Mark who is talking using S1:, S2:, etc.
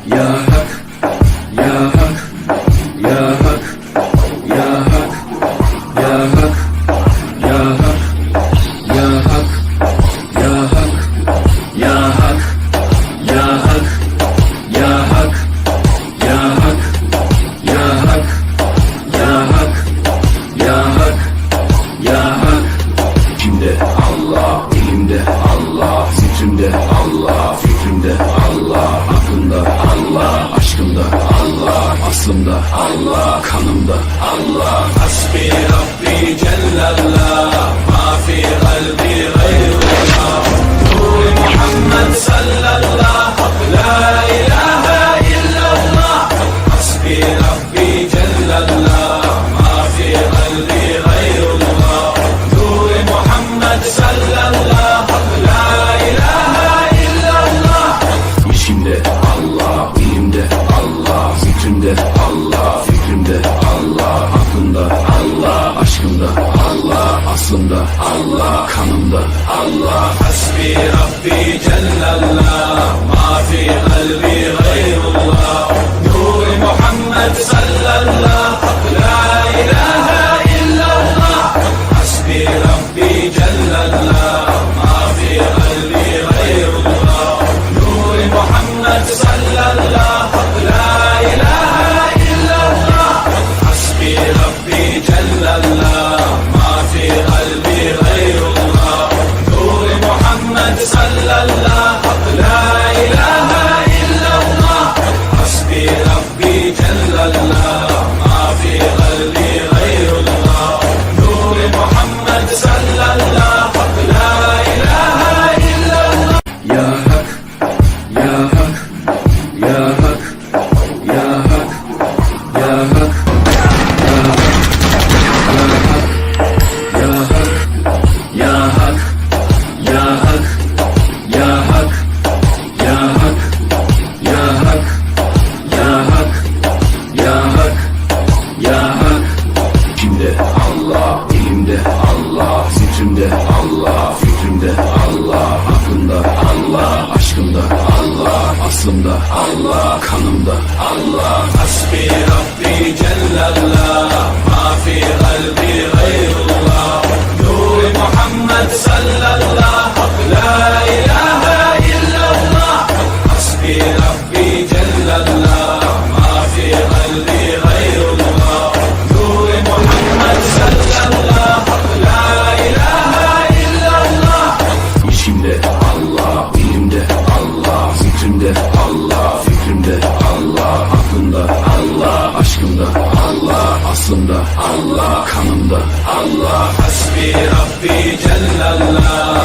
S1: Ya Hak, Ya Hak, Ya Hak, Ya Hak, Ya Hak, Ya Hak, Ya Hak, Ya Hak, Ya Hak, Ya Hak, Ya Hak, Ya Hak, Ya Hak, Ya Hak, Ya Hak, Ya Hak. İçimde Allah, elimde Allah, zikrimde Allah, fikrimde Allah, aklımda Allah, aşkımda Allah, aslımda Allah, kanımda Allah.
S2: Hasbi Rabbi Cellallah, ma fi kalbi gayrullah. Nur Muhammed sallallahu, la ilahe illallah. Hasbi Rabbi Cellallah, ma fi kalbi gayrullah. Nur Muhammed sallallahu, la ilahe illallah.
S1: İçimde Allah, elimde Allah, zikrimde Allah, fikrimde Allah, aklımda Allah, aşkımda Allah, aslımda Allah, kanımda Allah.
S2: Hasbi Rabbi Cellallah, ma fi kalbi gayrullah. Nur Muhammed sallallahu, la ilahe illallah. Hasbi Rabbi Cellallah, ma fi kalbi gayrullah. Nur Muhammed sallallahu, la ilahe illallah. Hasbi Rabbi Cellallah, ma fi kalbi gayrullah. Nur Muhammed sallallahu, la ilahe illallah. Hasbi Rabbi Cellallah, ma fi kalbi gayrullah. Nur Muhammed sallallahu, la ilahe illallah.
S1: Ya Hak, Ya Hak, Ya Hak, Ya Hak, Ya Hak, Ya Hak, Ya Hak, Ya Hak, Ya Hak, Ya Hak, Ya Hak, Ya Hak, Ya Hak, Ya Hak. İçimde Allah, elimde Allah, zikrimde Allah, fikrimde Allah, aklımda Allah, aşkımda Allah, aslımda Allah, kanımda Allah.
S2: Hasbi Rabbi Cellallah, ma fi kalbi gayrullah. Nur Muhammed sallallahu, la ilahe illallah. Hasbi Rabbi Cellallah, ma fi kalbi gayrullah. Nur Muhammed sallallahu, la ilahe illallah.
S1: İçimde Allah, elimde Allah, zikrimde Allah, fikrimde Allah, aklımda Allah, aşkımda Allah, aslımda Allah, kanımda Allah.
S2: Hasbi Rabbi Cellallah,